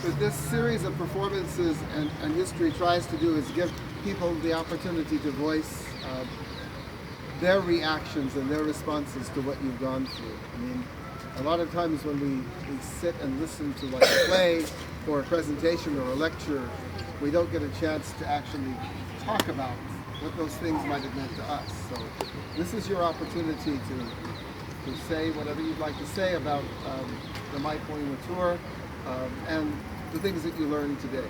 What this series of performances and history tries to do is give people the opportunity to voice their reactions and their responses to what you've gone through. I mean, a lot of times when we sit and listen to like a play or a presentation or a lecture, we don't get a chance to actually talk about what those things might have meant to us. So this is your opportunity to say whatever you'd like to say about the My Poema Tour and the things that you learned today.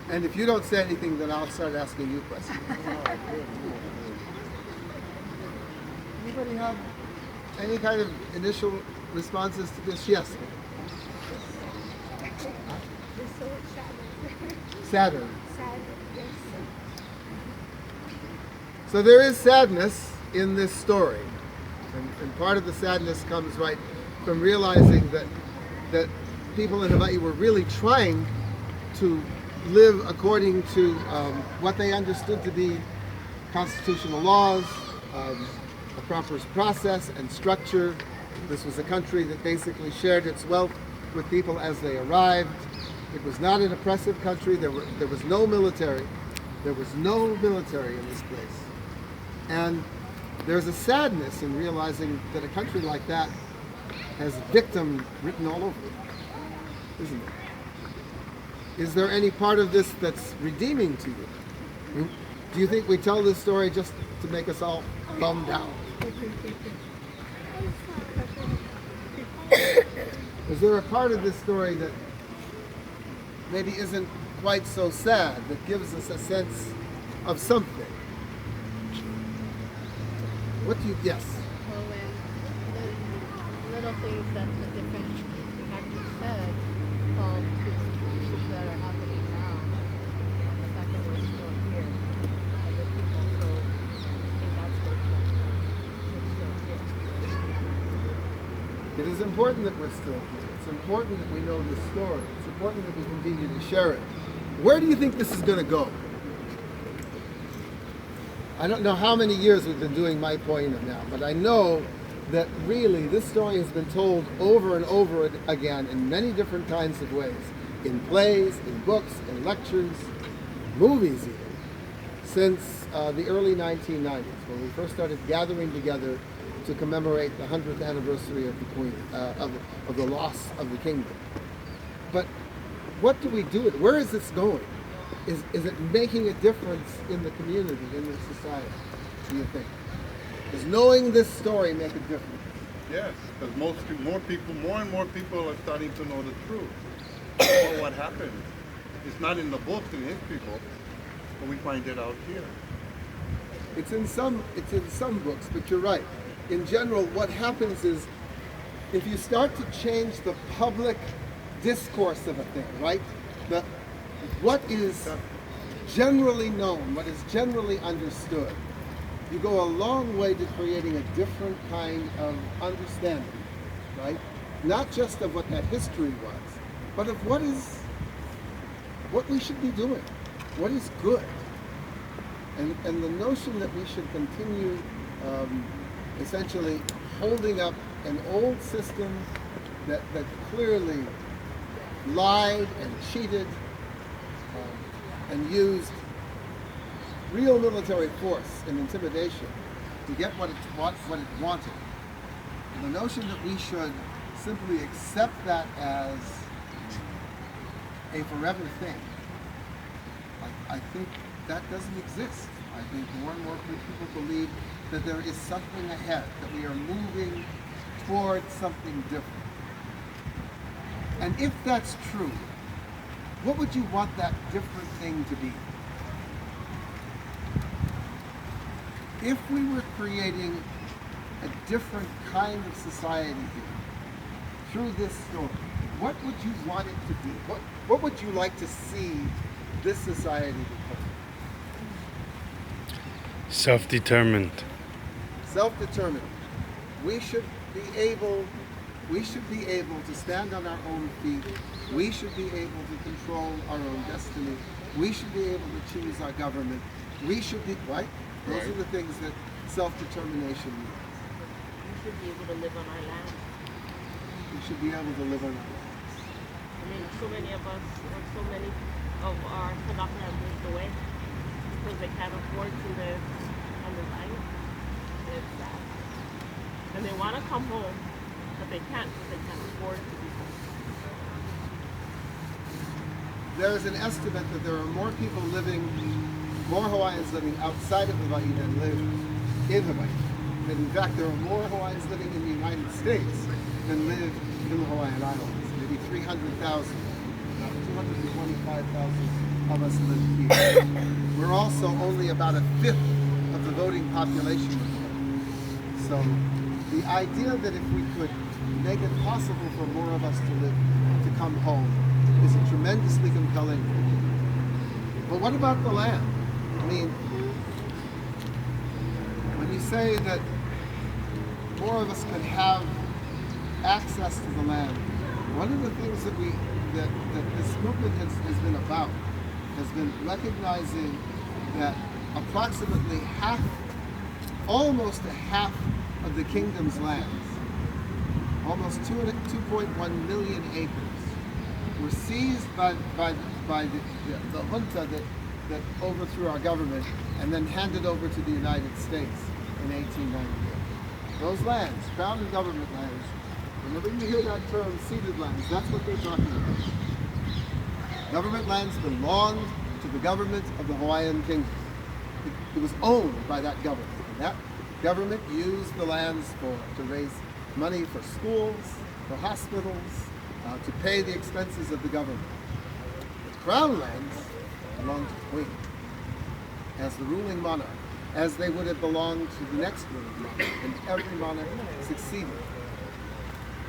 And if you don't say anything, then I'll start asking you questions. Anybody have any kind of initial responses to this? Yes? Sadder. Yes. So there is sadness in this story. And part of the sadness comes right from realizing that people in Hawaii were really trying to live according to what they understood to be constitutional laws, a proper process and structure. This was a country that basically shared its wealth with people as they arrived. It was not an oppressive country. There was no military. There was no military in this place. And there's a sadness in realizing that a country like that has victim written all over it, isn't it? Is there any part of this that's redeeming to you? Do you think we tell this story just to make us all bummed out? Is there a part of this story that maybe isn't quite so sad, that gives us a sense of something? What do you guess? Well, when the little things that the different actors said to issues that are happening now, and the fact that we're still here, other people, so I think that's what we're still here. It is important that we're still here. It's important that we know this story. It's important that we continue to share it. Where do you think this is going to go? I don't know how many years we've been doing My Poema now, but I know that really this story has been told over and over again in many different kinds of ways. In plays, in books, in lectures, movies even, since the early 1990s, when we first started gathering together to commemorate the 100th anniversary of the Queen, of the loss of the kingdom. But what do we do with it? Where is this going? Is it making a difference in the community, in the society, do you think? Does knowing this story make a difference? Yes, because more and more people are starting to know the truth about what happened. It's not in the books and history books, but we find it out here. It's in some books, but you're right. In general, what happens is if you start to change the public discourse of a thing, right? What is generally known, what is generally understood, you go a long way to creating a different kind of understanding, right? Not just of what that history was, but of what we should be doing, what is good. And the notion that we should continue essentially holding up an old system that clearly lied and cheated and used real military force and intimidation to get what it wanted. And the notion that we should simply accept that as a forever thing, I think that doesn't exist. I think more and more people believe that there is something ahead, that we are moving towards something different. And if that's true, what would you want that different thing to be? If we were creating a different kind of society here, through this story, what would you want it to be? What would you like to see this society become? Self-determined. Self-determined. We should be able to stand on our own feet. We should be able to control our own destiny. We should be able to choose our government. We should be, right? Those are the things that self-determination means. We should be able to live on our land. We should be able to live on our land. mean, so many of us, or so many of our Tanaka have moved away because they can't afford to live on the line. It's sad. And they want to come home, but they can't because they can't afford to be home. There is an estimate that there are more people living, more Hawaiians living outside of Hawaii than live in Hawaii. And in fact, there are more Hawaiians living in the United States than live in the Hawaiian Islands. Maybe 300,000, 225,000 of us live here. We're also only about a fifth of the voting population of Hawaii. So the idea that if we could make it possible for more of us to come home is a tremendously compelling thing. But what about the land? I mean, when you say that more of us could have access to the land, one of the things that this movement has been about has been recognizing that approximately half, almost a half of the kingdom's lands, almost 2.1 million acres, were seized by the junta that overthrew our government and then handed over to the United States in 1898. Those lands, crown and government lands, whenever you hear that term ceded lands, that's what they're talking about. Government lands belonged to the government of the Hawaiian Kingdom. It was owned by that government. And that government used the lands to raise money for schools, for hospitals, to pay the expenses of the government. The crown lands belonged to the Queen as the ruling monarch, as they would have belonged to the next ruling monarch, and every monarch succeeded.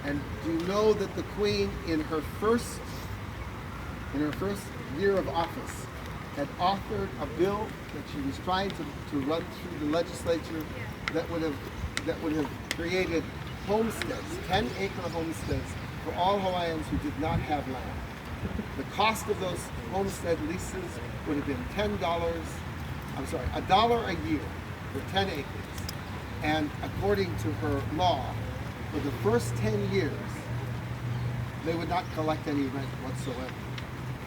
And do you know that the Queen, in her first year of office, had authored a bill that she was trying to run through the legislature that would have created homesteads, 10-acre homesteads for all Hawaiians who did not have land. The cost of those homestead leases would have been $1 a year for 10 acres. And according to her law, for the first 10 years, they would not collect any rent whatsoever.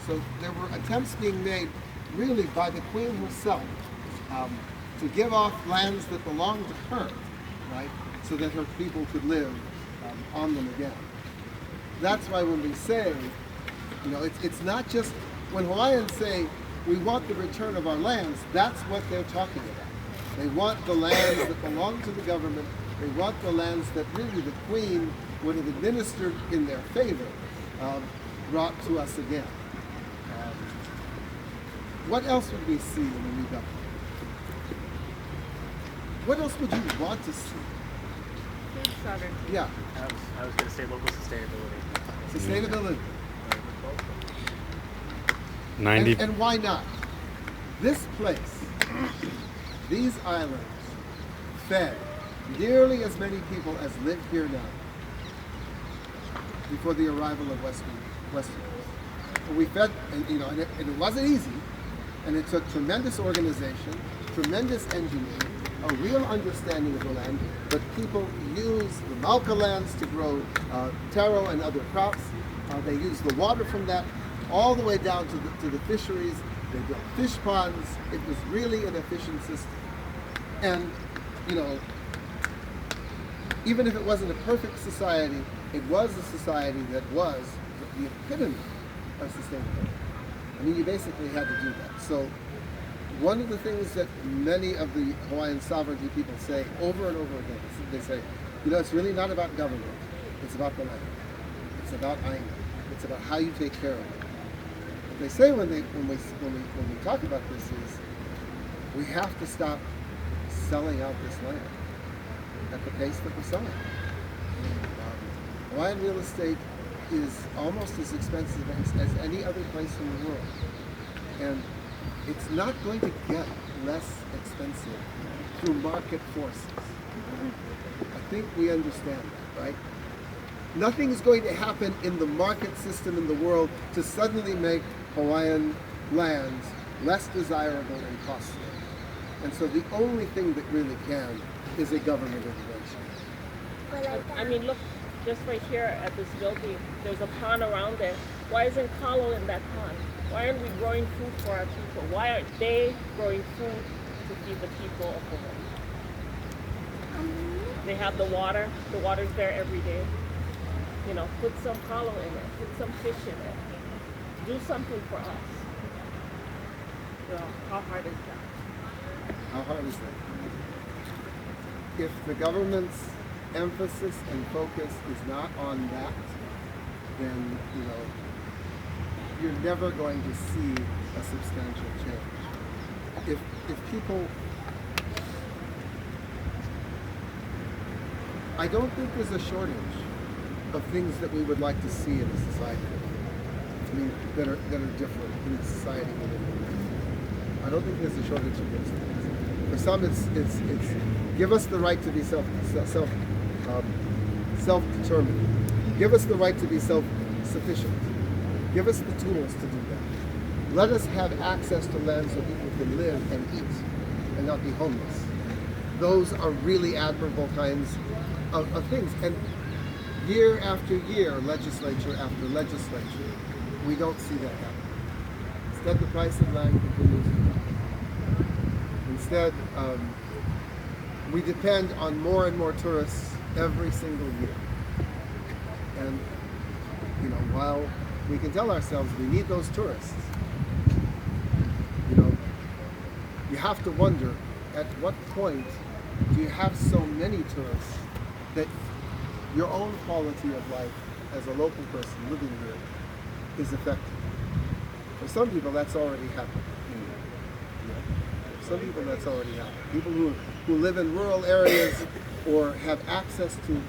So there were attempts being made really by the Queen herself to give off lands that belonged to her, right, so that her people could live on them again. That's why when we say, it's not just, when Hawaiians say, we want the return of our lands, that's what they're talking about. They want the lands that belong to the government. They want the lands that really the Queen would have administered in their favor, brought to us again. What else would we see in the new government? What else would you want to see? Food sovereignty. Yeah. I was going to say local sustainability. Sustainability. 90. And why not? This place, these islands, fed nearly as many people as live here now before the arrival of Westerners. We fed, and it wasn't easy, and it took tremendous organization, tremendous engineering, a real understanding of the land, but people use the Malka lands to grow taro and other crops. They use the water from that all the way down to the fisheries. They built fish ponds. It was really an efficient system. And, even if it wasn't a perfect society, it was a society that was the epitome of sustainability. I mean, you basically had to do that. So one of the things that many of the Hawaiian sovereignty people say over and over again, they say, it's really not about government. It's about the land. It's about aina. It's about how you take care of it. What they say when we talk about this is, we have to stop selling out this land at the pace that we're selling it. Hawaiian real estate is almost as expensive as any other place in the world. And it's not going to get less expensive through market forces. I think we understand that, right? Nothing is going to happen in the market system in the world to suddenly make Hawaiian lands less desirable and costly. And so the only thing that really can is a government intervention. I mean, look just right here at this building, there's a pond around it. Why isn't Kalo in that pond? Why aren't we growing food for our people? Why aren't they growing food to feed the people of the world? They have the water's there every day. You know, put some Kalo in it, put some fish in it. Do something for us. You know, how hard is that? How hard is that? If the government's emphasis and focus is not on that, then you're never going to see a substantial change. If people, I don't think there's a shortage of things that we would like to see in a society. I mean, that are different in a society. I don't think there's a shortage of those things. For some, it's give us the right to be self-determined. Give us the right to be self-sufficient. Give us the tools to do that. Let us have access to land so people can live and eat and not be homeless. Those are really admirable kinds of things. And year after year, legislature after legislature, we don't see that happen. Instead, the price of land continues to go. Instead, we depend on more and more tourists every single year. And, while we can tell ourselves we need those tourists, you have to wonder, at what point do you have so many tourists that your own quality of life as a local person living here is affected? For some people, that's already happened. Some people, that's already happened. People who live in rural areas or have access to,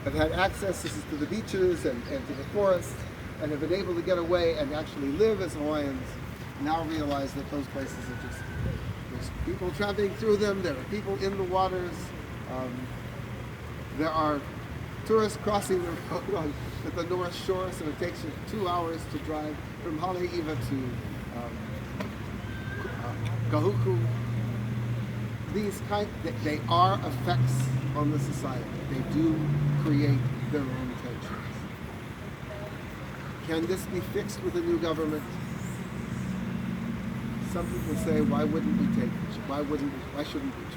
have had access to the beaches and to the forests and have been able to get away and actually live as Hawaiians, now realize that those places are just, there's people traveling through them, there are people in the waters, there are tourists crossing the road at the North Shore, so it takes you 2 hours to drive from Haleiwa to Kahuku. These they are effects on the society. They do create their own tensions. Can this be fixed with a new government? Some people say, why wouldn't we take it? Why shouldn't we try?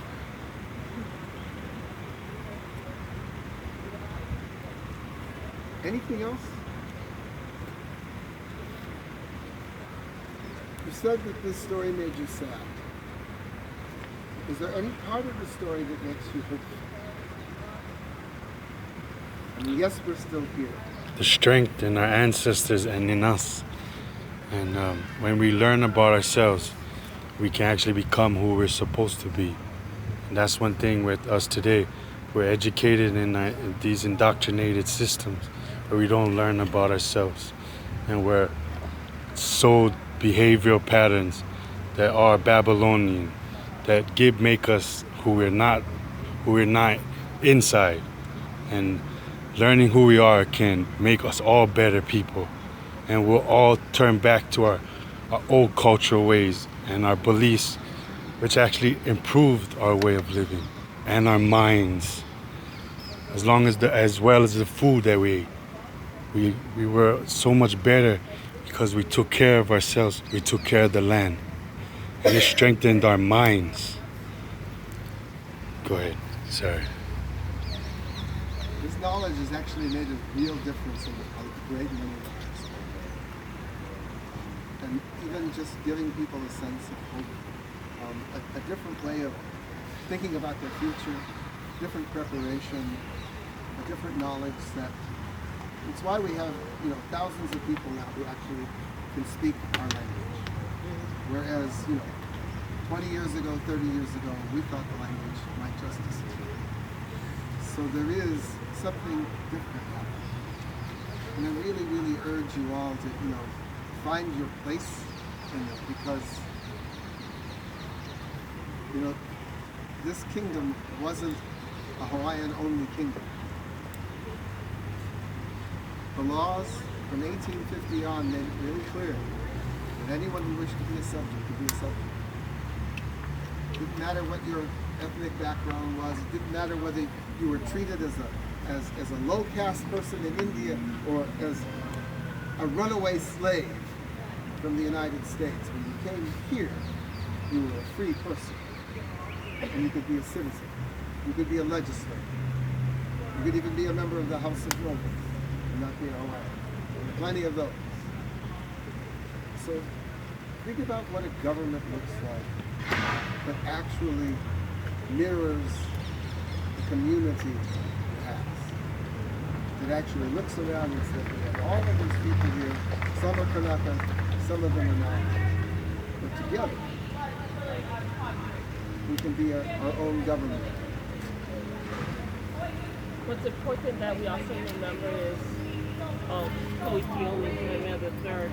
Anything else? You said that this story made you sad. Is there any part of the story that makes you hopeful? I mean, yes, we're still here. The strength in our ancestors and in us. And when we learn about ourselves, we can actually become who we're supposed to be. And that's one thing with us today. We're educated in these indoctrinated systems where we don't learn about ourselves. And we're sold behavioral patterns that are Babylonian, that make us who we're not inside. And learning who we are can make us all better people. And we'll all turn back to our old cultural ways and our beliefs, which actually improved our way of living and our minds. As well as the food that we ate. We were so much better because we took care of ourselves, we took care of the land. And it strengthened our minds. Go ahead, sorry. This knowledge has actually made a real difference in a great many lives. And even just giving people a sense of hope, a different way of thinking about their future, different preparation, a different knowledge set. It's why we have, thousands of people now who actually can speak our language. Whereas, 20 years ago, 30 years ago, we thought the language might just disappear. So there is something different happening. And I really, really urge you all to, find your place in it, because, this kingdom wasn't a Hawaiian-only kingdom. The laws from 1850 on made it really clear that anyone who wished to be a subject could be a subject. It didn't matter what your ethnic background was. It didn't matter whether you were treated as as a low caste person in India or as a runaway slave from the United States. When you came here, you were a free person. And you could be a citizen. You could be a legislator. You could even be a member of the House of Nobles and not be a Hawaiian. There are plenty of those. So think about what a government looks like that actually mirrors the community it has. That actually looks around and says, we have all of these people here. Some are Kanaka, some of them are not. But together, we can be our own government. What's important that we also remember is Koikioni the third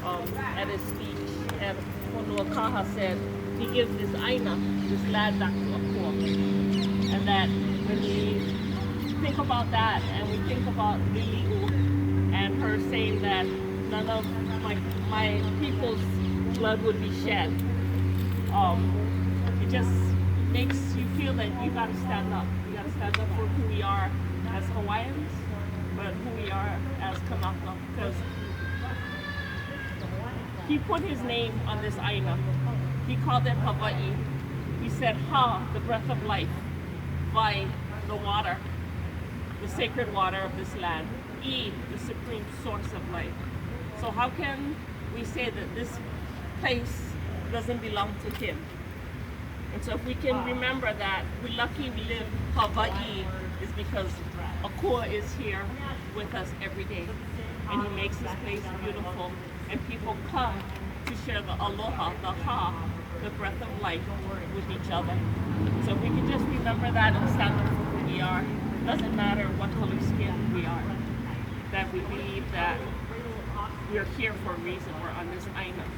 at his speech, and Honoakaha said he gives this aina, this land back to Akua. And that when we think about that and we think about Lili'u and her saying that none of my people's blood would be shed, it just makes you feel that you gotta stand up. You gotta stand up for who we are as Hawaiians, but who we are as Kanaka. Because he put his name on this aina. He called it Hawaii. He said, Ha, the breath of life. Vai, the water, the sacred water of this land. I, the supreme source of life. So how can we say that this place doesn't belong to him? And so if we can remember that we're lucky we live Hawaii is because Akua is here with us every day. And he makes this place beautiful. And people come to share the aloha, the ha, the breath of life with each other. So if we can just remember that and stand up for who we are, it doesn't matter what color skin we are, that we believe that we're here for a reason, we're on this island.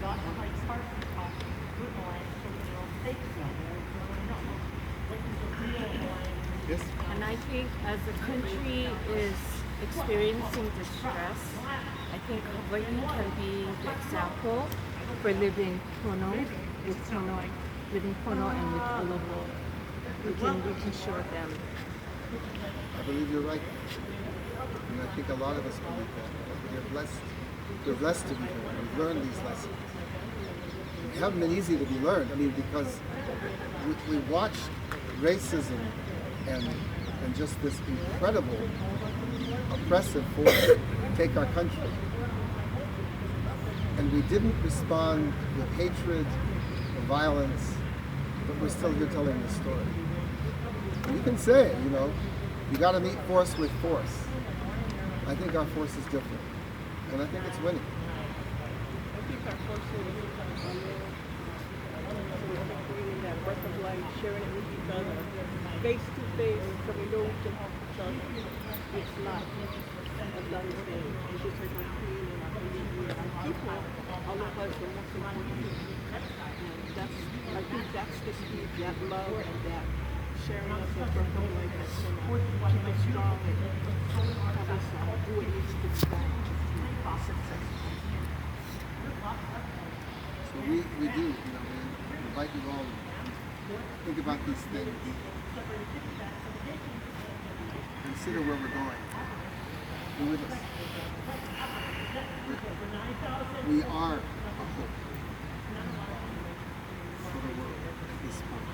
Yes? And I think as the country is experiencing distress, I think Hawaii can be the example for living pono with pono, living pono and with aloha. We can show them. I believe you're right. And I think a lot of us believe that. We're blessed to be here. We've learned these lessons. They haven't been easy to be learned. I mean, because we watched racism and just this incredible oppressive force take our country. And we didn't respond with hatred or violence, but we're still here telling this story. And you can say, you got to meet force with force. I think our force is different, and I think it's winning. I think our force is that breath of life, sharing it with each other, face to face, so we know we can help each other. It's not another thing. It's just like our queen and our community and our people. All of us are most important. And I think that's the speed, that love and that sharing of the breath of life that's going to keep us strong and have us do what needs to be done to be successful. So we do, we invite you all to think about these things. Consider where we're going. Be with us. We are a hope for the world at this point.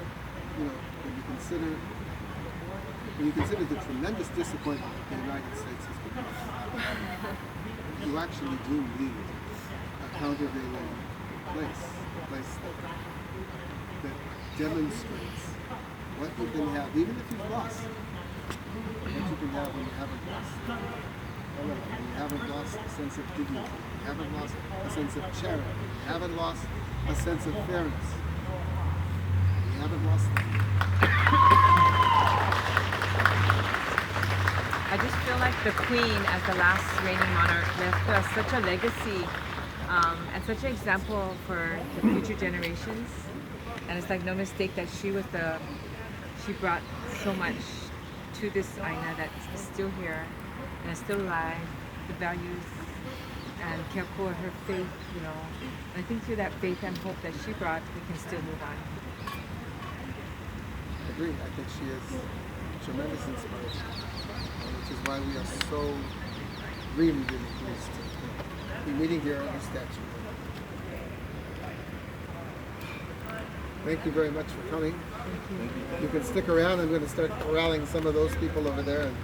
When you consider the tremendous disappointment the United States has become, you actually do need a countervailing place, a place that demonstrates what you can have, even if you've lost, what you can have when you haven't lost. When you haven't lost a sense of dignity, you haven't lost a sense of charity, you haven't lost a sense of fairness. You haven't lost that. I just feel like the Queen, as the last reigning monarch, left us such a legacy and such an example for the future generations. And it's like no mistake that she brought so much to this Aina that is still here and is still alive, the values and Keakua, her faith, And I think through that faith and hope that she brought, we can still move on. I agree. I think she is tremendous inspiration. which is why we are so really, really pleased to be meeting here at the statue. Thank you very much for coming. You can stick around. I'm going to start corralling some of those people over there and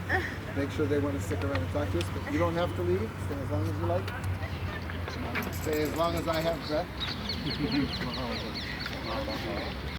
make sure they want to stick around and talk to us. But you don't have to leave. Stay as long as you like. Stay as long as I have breath.